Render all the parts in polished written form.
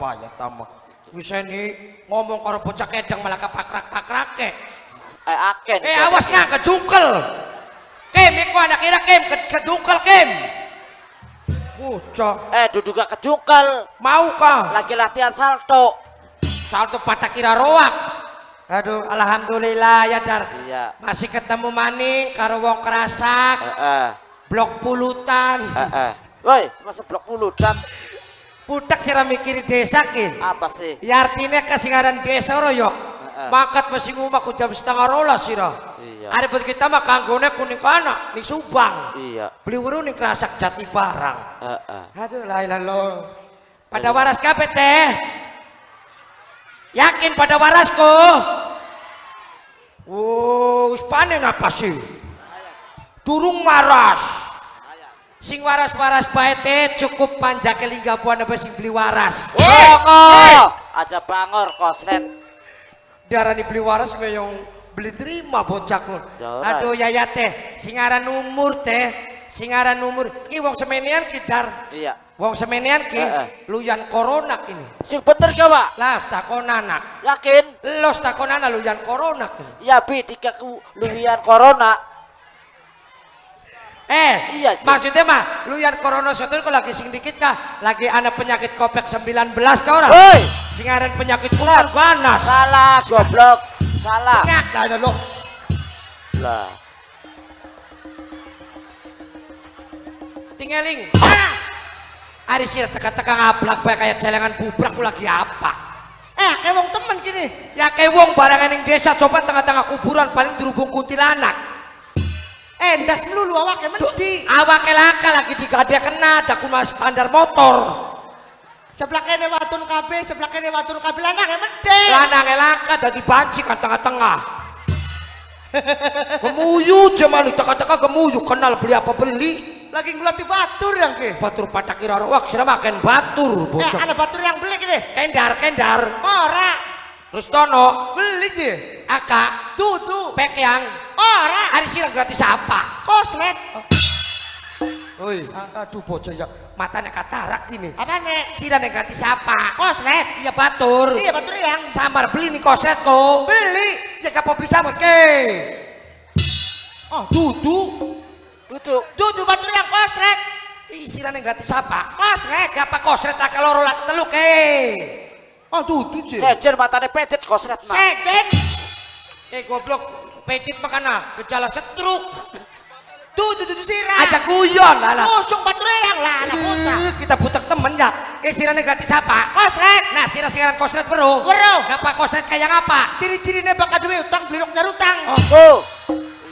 bahaya tamak. Bisa nih ngomong karo bocah kedang malah kepakrak-pakrak ke. Aken. Awas nah kejungkel. Kem, iku anak kira Kem kedungkel Kem. Bocah. Duduk gak kejungkel. Mau kah? Lagi latihan salto. Salto patah kira roak. Aduh, alhamdulillah ya Dar. Iya. Masih ketemu maning karo wong kerasak. Blok pulutan. Woi, masa blok pulutan? Pudak sira mikiri desa ki. Apa sih? Ya artinya kesingaran desa royo. Mangkat masih ngumah ku jam 11:30 sira. Iya. Ada buat kita mah kanggone kuning kana ning Subang. Iya. Beli weru ning Kerasak Jati Barang. Aduh la ilaha illallah. Pada waras kabeh teh. Yakin pada warasku? Wis panen apa sih? Durung waras. Sing waras-waras bae teh cukup panjake lingga buan apa sing beli waras. Bangor. Aja bangor koslet. Darani beli waras yang beli terima bocahku. Aduh yaya teh singaran umur teh. Singaran umur. Ki wong semenian ki Dar. Iya. Wong semenian ki luyan corona ini. Sing bener gak, Pak? Lah takonana. Yakin? Los takonana luyan corona ini. Ya bi dikaku luwian corona. Iya, maksudnya mah luyan corona satu kok lagi sing dikit kah? Lagi anak penyakit kopek 19 kah orang? Hei! Singaran penyakit kuman ganas. Salah, goblok. Salah. Nyak lah lo. Lah. Tingeling. Ari sih teka-teka ngablak bae kayak celengan bubrak ku lagi apa? Kayak wong temen gini. Ya kayak wong barangan ning desa coba tengah-tengah kuburan paling dirubung kuntilanak. Endas melulu awake mendhi. Awake laka lagi digade kena ada kuma standar motor. Sebelah kene watun kabeh, sebelah kene watun kabeh lanang mendhe. Lanang laka dadi banci kan tengah-tengah. Gemuyu jaman teka-teka gemuyu kenal beli apa beli. Lagi ngulati batur yang ke. Batur patak kira roak sira makan batur bocah. Ada batur yang beli gini. Kendar. Ora. Terus Tono beli je. Aka. Tutu. Pek yang. Ora. Hari sira gratis apa? Koslet. Oi, aduh bocah ya matanya katarak gini. Apa nek? Sira nek gratis apa? Koslet. Iya batur. Iya batur yang. Samar beli nih koslet kok. Beli. Ya kapo beli samar ke. Oh, tutu. Dudu batur yang kosret. Istilahnya gratis apa? Kosret. Apa kosret tak kalau lak teluk Oh dudu je. Sejen matane pedit kosret mah. Sejen. Goblok pedit makana gejala stroke. Dudu sirah. Aja guyon lah. Kosong batur yang lah bocah. Kita butuh temen ya. Istilahnya gratis apa? Kosret. Nah sirah singaran kosret bro. Apa kosret kayak apa? Ciri-cirinya bakal duwe utang beli nyar utang. Oh.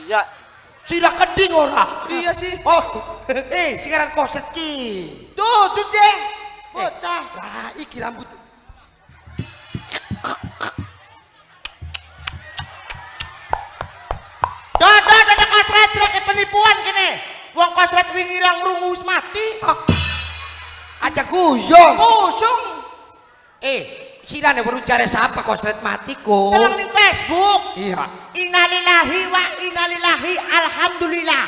Iya. Sirah keding ora. Iya sih. Oh. Singaran koset ki. Tuh jeng. Bocah. Lah iki rambut. Ada kosret sirah penipuan kene. Wong kosret wingi ilang rungu wis mati. Aja guyon. Kusung. Sirane baru cari siapa kosret mati kok. Telang di Facebook. Iya. Innalillahi wa innalillahi alhamdulillah.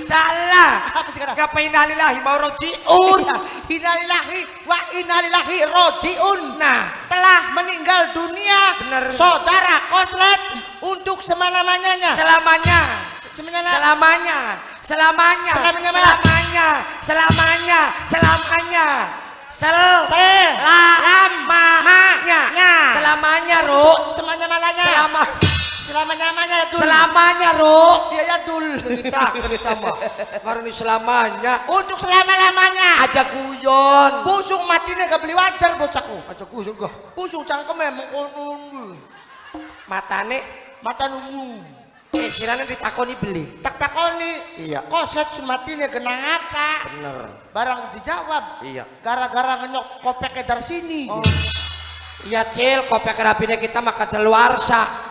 Salah. Apa sih kata? Gak innalillahi mau rojiun. Innalillahi wa innalillahi rojiun. Nah, telah meninggal dunia. Bener. Saudara koslet untuk selamanya. Selamanya. Selamanya Ru. Selamanya Ru. Dia ya dul. Kita mah. Baru nih selamanya. Untuk selama-lamanya. Aja guyon. Busung matinya gak beli wajar bocahku. Aja guyon gak. Busung cangkem emang kono. Mata nunggu. Sirana ditakoni beli. Tak takoni. Iya. Koslet sumatine genang apa? Bener. Barang dijawab. Iya. Gara-gara ngenyok kopek dari sini. Oh. Iya Cil, kopek rapine kita mah kadaluarsa.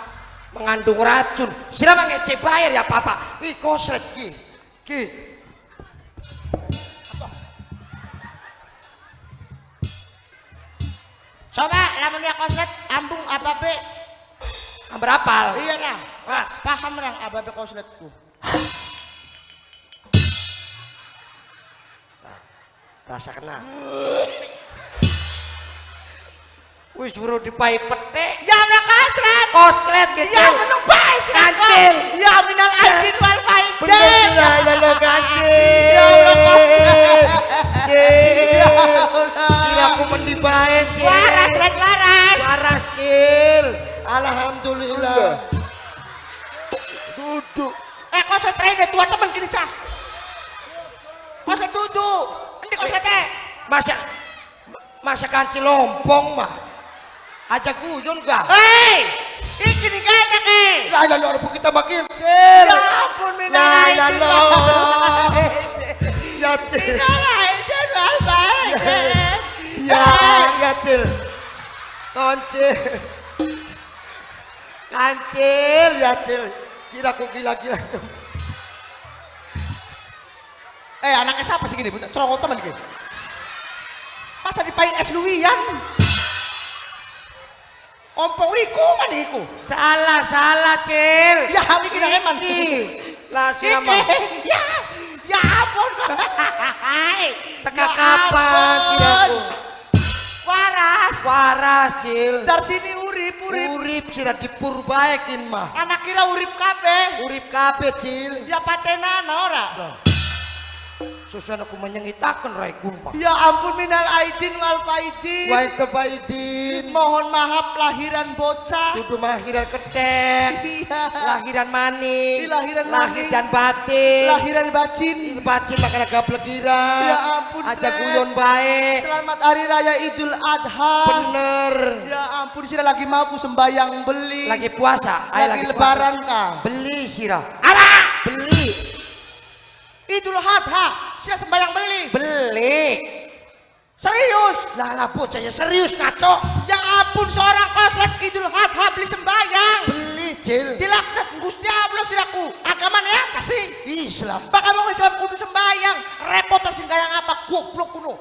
Mengandung racun. Sira mah ngece bayar ya papa. Koslet ki. Apa? Coba lamun ya koslet ambung apa be? Berapal? Iya lah. Paham orang abad kosletku. Rasa kena. Wis buru dipai petik. Ya nak kasret. Koslet gitu. Ya menung bae sih. Kancil. Ya minal aidin wal faizin. Bener ya lo kancil. Ya Allah. Cil. Cil aku mendi bae cil. Waras rek waras. Waras cil. Alhamdulillah. Duduk. Kok setrene tua temen kini cah. Kok duduk. Endi kok sete? Masa kancil lompong mah. Aja guyon gak? Hei, iki nih kene ke. La la la kita makin cil. Ya ampun minal La la aidin. la. Ya cil. Minal aidin wal faizin. Ya cil. Kancil. Kancil ya cil. Siraku gila-gila. Anaknya siapa sih gini? Cerongok teman gini. Masa dipai es luwian? Ompong iku mana iku? Salah cil. Ya iki nang eman. Lah siapa? Ya ampun. Teka kapan cil aku? Waras cil. Dari sini urip. Urip sira dipurbaekin mah. Anak kira urip kabeh. Urip kabeh cil. Ya patenan ora. Susan aku menyengitakan rai kumpa. Ya ampun minal aidin wal faizin. Wahai kebaidin. Mohon maaf lahiran bocah. Dudu lahiran ketek. Iya. Lahiran maning. Lahiran lahir maning. dan batin. Lahiran bacin. Bacin makan gaplegira. Ya ampun, aja Sret. guyon baik. Selamat hari raya Idul Adha. Bener. Ya ampun sira lagi mau sembayang beli. Lagi puasa. Lagi lebaran kah? Beli sira. Apa? Beli. Idul Adha, sira sembayang beli. Beli. Serius? Lah bocah ya serius ngaco. Ya ampun seorang koslet Idul Adha beli sembayang. Beli cil. Dilaknat Gusti Allah siraku. Agamanya apa sih? Islam. Baka mau Islam kudu sembayang. Repot sing kaya apa goblok kuno.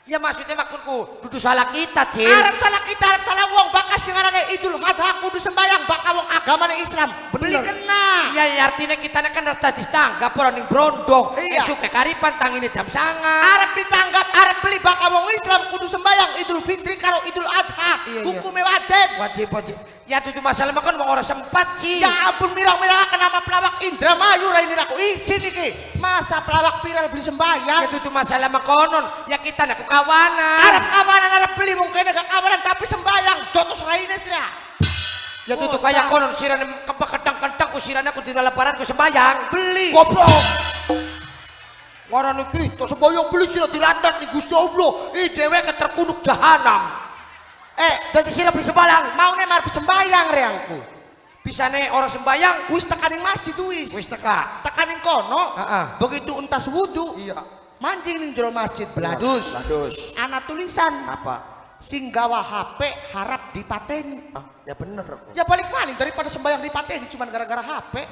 Ya maksudnya maksudku dudu salah kita cil. Arab salah kita, Arab salah wong. Baka sing ngarane Idul Adha kudu sembayang. Baka wong agamanya Islam. Beli kena. Iya ya artinya kita kan tadi tanggap orang yang brondong. Iya. Esuk kekaripan tangine jam sanga. Arab ditanggap, Arab beli baka wong Islam kudu sembayang Idul Fitri karo Idul Adha. Iya. Hukumnya wajib. Wajib. Ya itu masalah makan mau orang sempat sih. Ya ampun mirang-mirang kenapa pelawak Indramayu raini aku isin iki. Masa pelawak viral beli sembayang. Ya itu masalah makonon. Ya kita nak kawanan. Arab kawanan Arab beli mungkin agak kawanan tapi sembayang. Jotos raini sih. Ya itu kayak konon siran kedang-kedang ku siran aku dina lebaran ku sembayang. Beli. Goblok. Warane kita sembayang beli siran dilantar di Gusti Allah. Dewe keterkunduk jahanam. Jadi sira beli sembayang. Mau nemar sembayang reangku. Bisane orang sembayang Wis tekaning masjid wis. wis teka. Tekaning kono. Heeh. Begitu entas wudu. Iya. Mancing ning jero masjid beladus. Ladus. Ana tulisan Apa? sing gawa HP harap dipateni. Ah, ya bener. Ya balik maling daripada sembayang dipateni cuman gara-gara HP.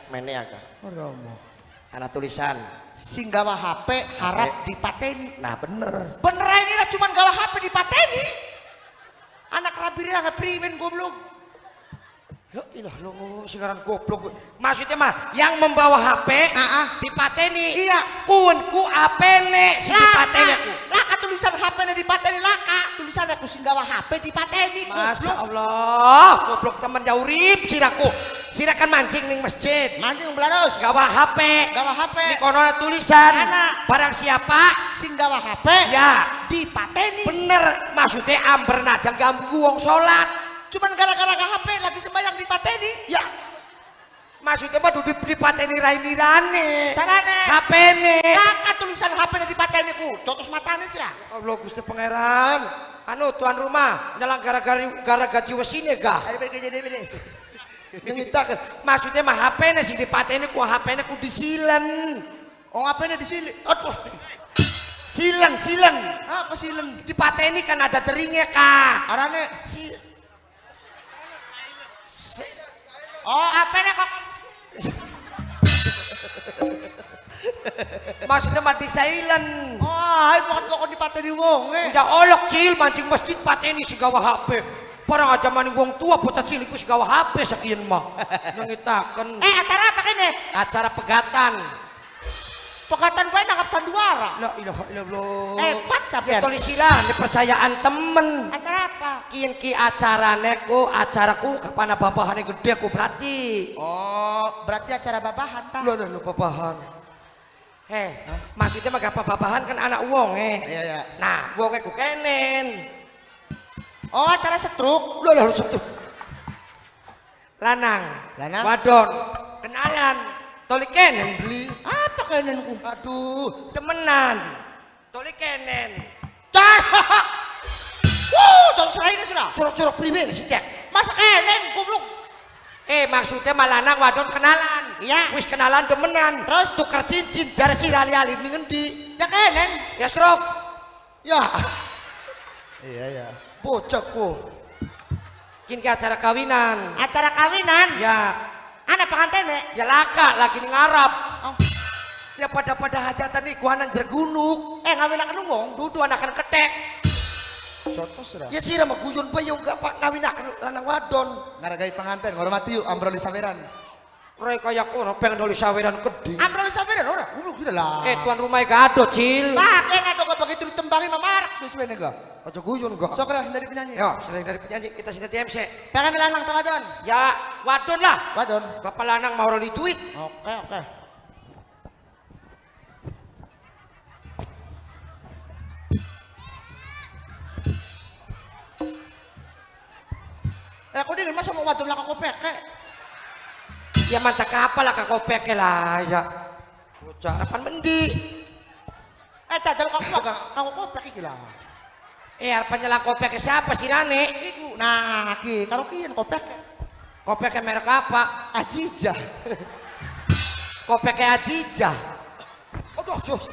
Mene aga. Romo. Ana tulisan. Sing gawa HP harap dipateni. Nah bener. Bener ini lah cuman gawa HP dipateni. Anak rabirnya nggak primen goblok. Ya ilah lo sekarang goblok. Maksudnya mah yang membawa HP dipateni. Iya. Kunku apene si dipateni aku. Laka tulisan HP-nya dipateni laka. Tulisan aku sing gawa HP dipateni. Masya Allah, goblok temen jauh urip siraku. Sirakan mancing ning masjid. Mancing belarus. Gawa HP. Gawa HP. Di kono ada tulisan. Ana. Barang siapa? Sing gawa HP. Ya. Dipateni. Bener. Maksudnya amber najang ganggu wong sholat. Cuman gara-gara HP lagi sembayang dipateni. Ya. Maksudnya mah dudu dipateni rainirane. Sarane. HP-ne. Laka tulisan HP-nya dipateni ku. Cotos matane sih lah. Allah Gusti Pangeran. Anu tuan rumah nyelang gara gaji wesine gah. Ayo pergi jadi bede. Ngitakeun. Maksudnya mah HP-ne sing dipateni ku HP-ne ku disilen. Oh HP-nya disili. Aduh. Silen. Apa silen? Dipateni kan ada teringnya kah? Arane. Oh HP-nya kok. Maksudnya mah di silent. Oh, ayo pokoknya kok dipateni wong Udah olok cil mancing masjid pateni si gawa HP. Parang aja maning wong tua bocah cilik ku si gawa HP sakian mah. Ngitakeun. Acara apa kene? Acara pegatan. Pekatan gue nangkap sandiwara. La ilaha illallah. Hebat sampean. Tulis silang percayaan temen. Acara apa? Kian ki acarane ku acaraku kapan babahane gede ku berarti. Oh, berarti acara babahan ta? Lu babahan. Maksudnya mah apa babahan kan anak wong Iya. Nah, wonge ku kenen. Oh, acara setruk. Lu setuh. Lanang. Wadon. Kenalan. Toli kenen beli. Apa kenenku? Aduh, temenan. Toli kenen. Cahak. Jangan serahin sudah. Curug-curug pribadi sih cek. Masa kenen goblok. Maksudnya malanang wadon kenalan. Iya. Wis kenalan temenan. Terus tuker cincin jare si lali-lali ning ngendi? Ya kenen. Ya serok. Ya. Iya. Bocahku. Kin ke acara kawinan. Acara kawinan? Ya. Anak pengantene? Ya laka lagi ning ngarap. Oh. Ya pada hajatan nih gua nang jergunuk. Ngawinaken wong? Dudu anakan ketek. Contoh sudah. Ya sih mah guyon bae yo enggak pak ngawinaken lanang wadon. Ngargai pengantin, ngormati yuk ambroli saweran. Roy kayak kono pengen doli saweran gede. Ambroli saweran ora? Goblok gila lah. Tuan rumah gado cil. Pakai ngado gak begitu ditembangi mamarak sesuai nego. Aja guyon gak. Sok lah dari penyanyi. Yo, selain dari penyanyi kita sini TMC. Pengen lanang ta wadon? Ya, wadon lah. Wadon. Bapak lanang mau roli duit. Oke. Aku dingin masa mau wadon lah kok peke. Ya mantap kapal lah kau peke lah ya. Bocah harapan mendi. Jajal kok kok peke gila. Harapan nyala kau peke siapa sih Nane? Iku. Nah, kalau kian kok peke. Kau peke merek apa? Ajijah. Kau peke Ajijah. Aduh, sus.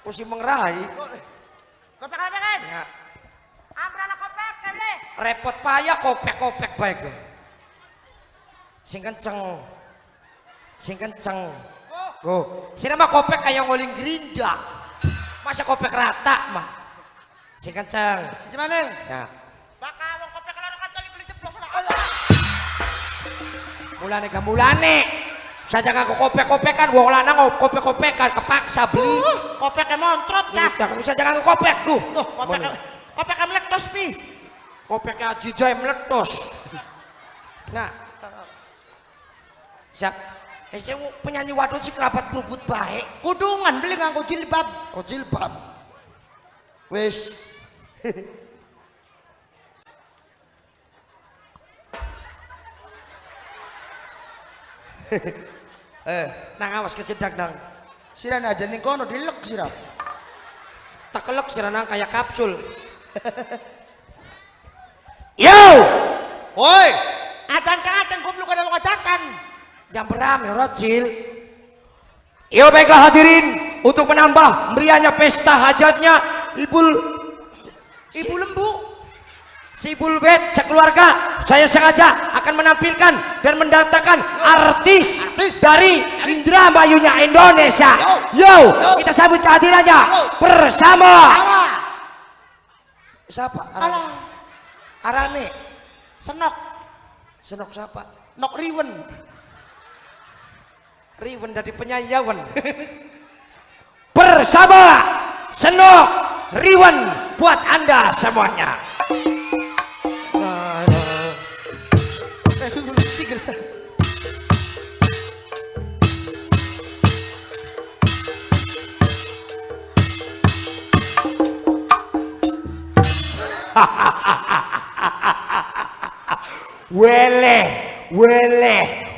Mesti mengerai. Kau peke ada kan? Ya. Ambrala kok peke deh. Repot payah kopek baik deh. Sing kenceng. Sini mah kopek kayak ngoling gerinda. Masa kopek rata mah. Sing kenceng. Si Cimaneng. Ya. Bakal wong kopek kalau kan beli jeblok sana. Mulane. Saja ngaku kopek-kopekan, wong lanang kopek-kopekan kepaksa beli. Kopeknya montrot dah. Tidak, kamu saja ngaku kopek tuh. Tuh, kopeknya meletus pi. Kopeknya Ajijah meletus. Nah, siap. Saya penyanyi wadon sih kerabat kerubut baik. Kudungan beli nganggo jilbab. Oh jilbab. Wes. Nang awas kecedak nang. Siran aja nih kono dilek sirap. Tak kelek siranang kayak kapsul. Yo! Woi! Acan goblok ada wong acakan. Yang beramai Rocil. Yo baiklah hadirin untuk menambah meriahnya pesta hajatnya Ibu Lembu. Si Bulbet sekeluarga saya sengaja akan menampilkan dan mendatangkan artis dari Indramayunya Indonesia. Yo, kita sambut kehadirannya bersama siapa? Arane Senok siapa? Nok Riwen dari penyanyian bersama Senok Riwen buat Anda semuanya.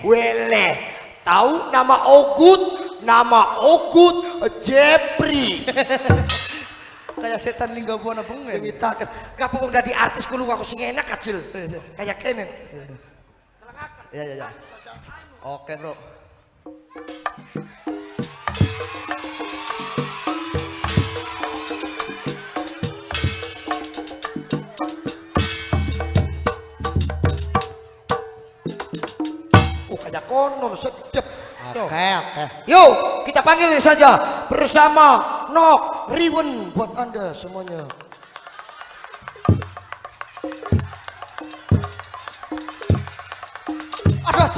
Wele. Tahu nama Ogut Jepri. Kayak setan lingga buana pengen. Kita kan gabung dari artis kulo aku sing enak kecil. Kayak kenen. Ya. Oke, Bro. Kayak konon sedep. Oke. Yuk, kita panggil saja bersama Nok Riwen buat Anda semuanya. Aduh,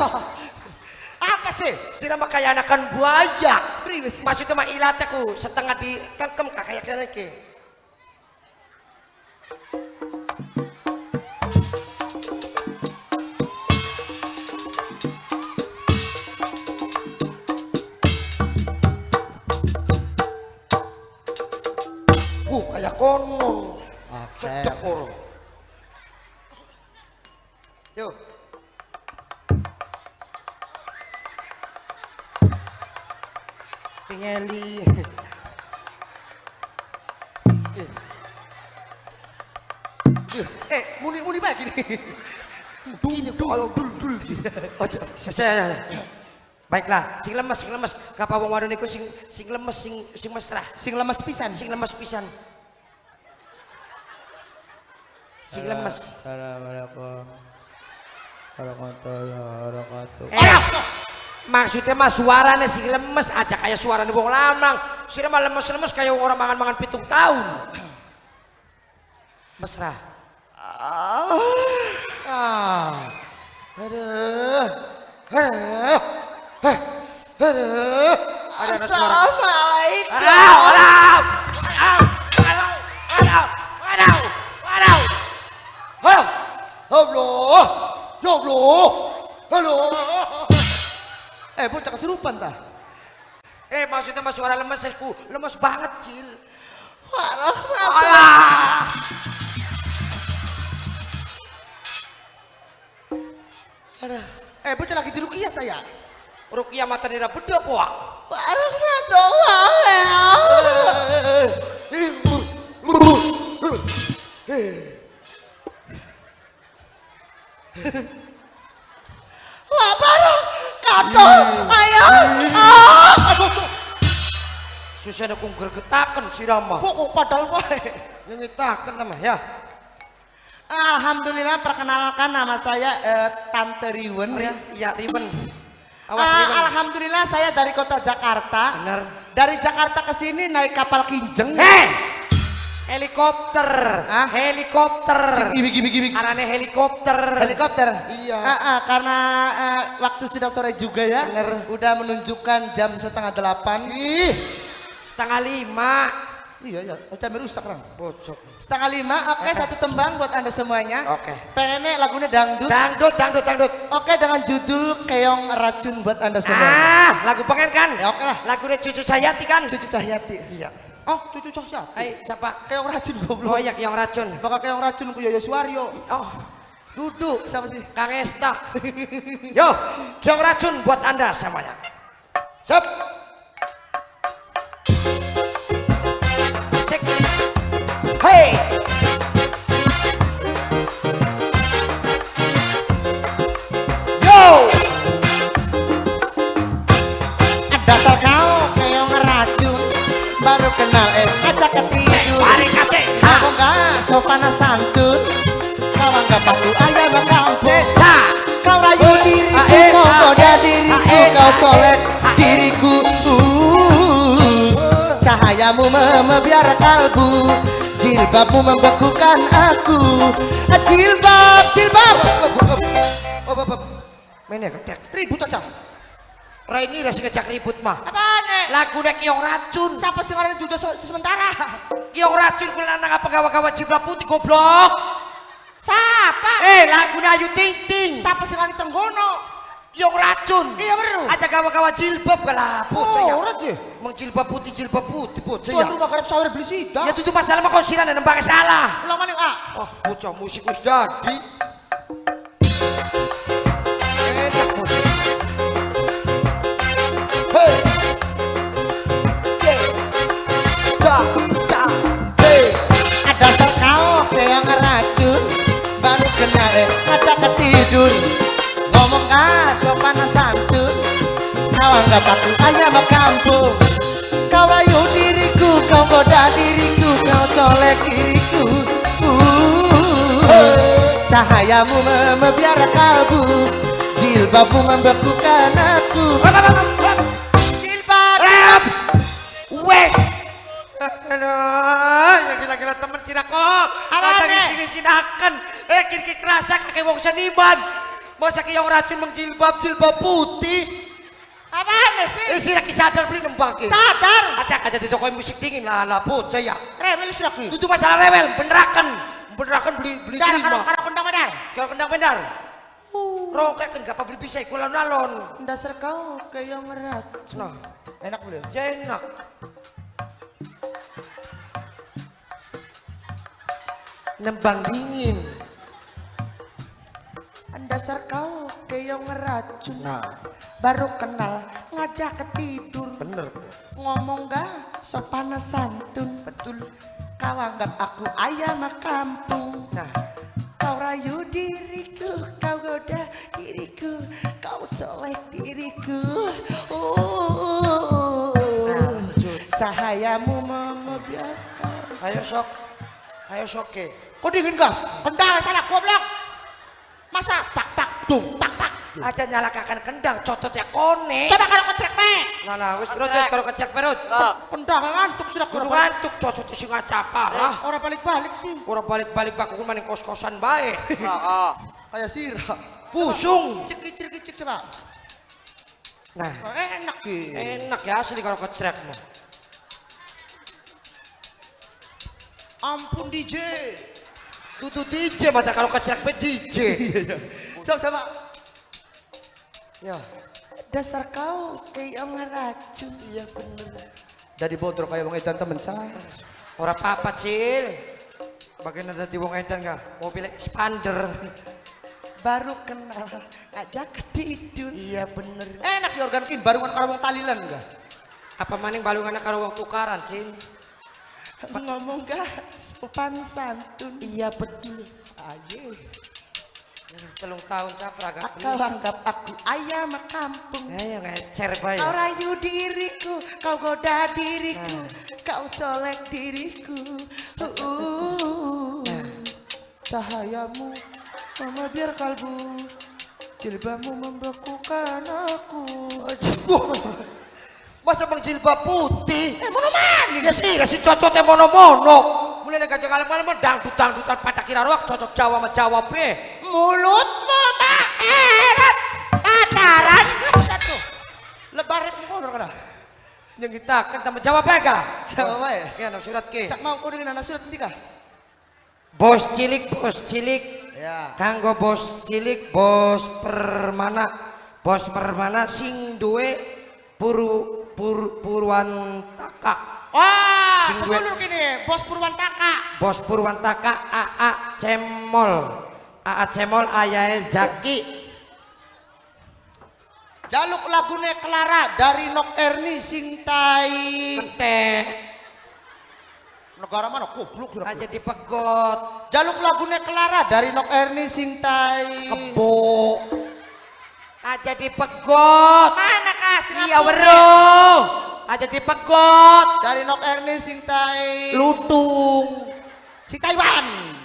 apa sih? Sirama kaya anakan buaya. Priwe sih? Maksudnya mah ilateku setengah di kengkem kayak kene iki. Kayak konon. Sedep orang. Yuk. Pengeli. Muni baik ini. Ini kalau dul. Ojo, saya. Baiklah, sing lemes. Kapa wong wadon iku sing lemes, sing mesra. Sing lemes pisan. Sing lemes pisan. Sing lemes. Assalamualaikum warahmatullahi wabarakatuh. Maksudnya mah suaranya sing lemes aja kayak suaranya wong lanang. Sira mah lemes kayak orang mangan-mangan 7 tahun. Mesra. Aduh. Ada suara. Assalamualaikum. Halo. Bocah kesurupan tah. Maksudnya mas suara lemes aku lemes banget Cil. Bocah lagi di rukiah saya. Rukiah mata nira beda poak. Susah aku gergetakan sirama. Kok padahal wae. Nyitakan nama ya. Alhamdulillah, perkenalkan nama saya Tante Riwen ya. Iya Riwen. Awas Riwen. Alhamdulillah saya dari kota Jakarta. Benar. Dari Jakarta ke sini naik kapal Kinjeng. Helikopter. Helikopter. Gimik. Arane helikopter. Helikopter. Iya. Karena waktu sudah sore juga ya. Bener. Udah menunjukkan jam 7:30. 4:30. Iya, jam rusak orang. Bocok. 4:30. Oke, satu tembang buat Anda semuanya. Oke. Pengennya lagunya dangdut. Dangdut. Oke, dengan judul Keong Racun buat Anda semua. Lagu pengen kan? Ya, oke lah. Lagunya Cucu Cahyati kan? Cucu Cahyati. Iya. Oh, Cucu Cahyati. Siapa? Keong Racun goblok. Oh iya, Keong Racun. Bakal Keong Racun ku Yoyo Suwaryo. Oh. Duduk. Siapa sih? Kang Esta. Yo, Keong Racun buat Anda semuanya. Sep. Cek. Hey. Yo. Dasar kau keong racun, baru kenal ajak ketidur. Kamu gak sopan santun, kau anggap aku ayam kampung. Kau rayu diriku, kau goda diriku, kau colek diriku. Cahayamu membiar kalbu, jilbabmu membekukan aku. Jilbab. Mainnya gedek. Ribut aja. Raini udah ngejak ribut mah. Apaan Lagu Keong Racun. Siapa sih ngarang juga sementara? Keong Racun kuwi lanang apa gawa-gawa jilbab putih goblok. Siapa? Lagu Ayu Ting Ting. Siapa sih ngarang Trenggono? Keong Racun. Iya bener. Aja gawa-gawa jilbab gala bocah ya. Ora sih. Mang jilbab putih bocah Tuan ya. rumah karep sawir beli sida. Ya itu masalah mah konsiran dan nembake salah. Ulang maning A. Oh, bocah musik wis dadi. Enak musik. Hey. Hey. Ada kau keong racun, baru kenal ngajak ketidur. Ngomong sopan santun, kau anggap aku ayam kampung. Kau rayu diriku, kau goda diriku, kau colek diriku. Cahayamu membiar kalbu, jilbabmu membekukan aku. Jilbab. Wes. Aduh, ya gila-gila temen Cina kok. Apaan Ada di sini Cinakan. Kira kerasa kakek wong seniman. Masa Keong Racun mengjilbab putih. Apaan sih? Si lagi sadar beli nembang ki. Sadar. Acak aja di toko musik dingin lah bocah ya. Rewel sih lagi. Itu masalah rewel, benerakan beli terima. Karo kendang medar. Kalau kendang benar. Roket kan gak apa beli bisa ikut alon-alon. Dasar kau kayak ngerat. Nah, Enak beli. ya enak. Nembang dingin. Dasar kau kayak ngeracun. Nah, Baru kenal ngajak ketidur. bener. Ngomong gak sopan santun. Betul. Kau anggap aku ayam kampung. Nah, Kau rayu diriku, kau goda diriku, kau colek diriku. Cahayamu membiarkan. ayo sok. Ayo sok ke. Kau dingin gas? Kendang salah goblok. Masa pak dung pak. Aja nyalakakan kendang, cototnya kone. Coba kalau kecek me. Nah, wis terus kalau kecek perut. Kendang ngantuk sudah Kudu ngantuk cocot sing ngacapa lah. Orang balik-balik sih. Orang balik-balik bakul maning kos-kosan bae. Heeh. Kayak sirah. Pusung. Cek coba. Nah, Enak sih. enak ya asli kalau kecek mah. Ampun DJ. Tutu DJ mata kalau kecek pe DJ. Coba. Ya, Dasar kau kayak ngeracun. iya bener. Dari bodro kayak wong edan temen saya. Ora apa-apa, Cil. Bagian ada di wong edan gak? Mobil expander. Baru kenal ajak tidur. Iya bener. Enak ya organ kin baru karo wong talilan enggak? Apa maning balungan karo wong tukaran, Cil? Ngomong gak sopan santun. Iya betul. Aye. Telung tahun capra gak Kau anggap aku ayam kampung. Ayo ngecer bae. Kau rayu diriku, kau goda diriku, kau solek diriku. Cahayamu membiar kalbu, jilbamu membekukan aku. Masa bang jilbab putih? Monoman. Ya sih, kasih cocotnya mono-mono. Mulai gajah kalem-kalem dangdut-dangdutan pada kira roak cocok Jawa sama Jawa be. Mulutmu maeret pacaran satu. Lebaran ngono kana. Yang kita kan sama Jawa be ka? Jawa wae. Ya nang surat ke. Sak mau kuning nana surat nanti kah? Bos cilik. Ya. Kanggo bos cilik, bos permana sing duwe Purwantaka. Wah, Sing duwe- sedulur kini, Bos Purwantaka. Bos Purwantaka AA Cemol ayahe Zaki. Jaluk lagune Clara dari Nok Erni Singtai. Ketek Negara mana goblok kira. aja dipegot. Jaluk lagune Clara dari Nok Erni Singtai. Kebo aja dipegot. Mana kas? Iya weruh aja dipegot. Dari Nok Erni Singtai. Lutung Si Taiwan.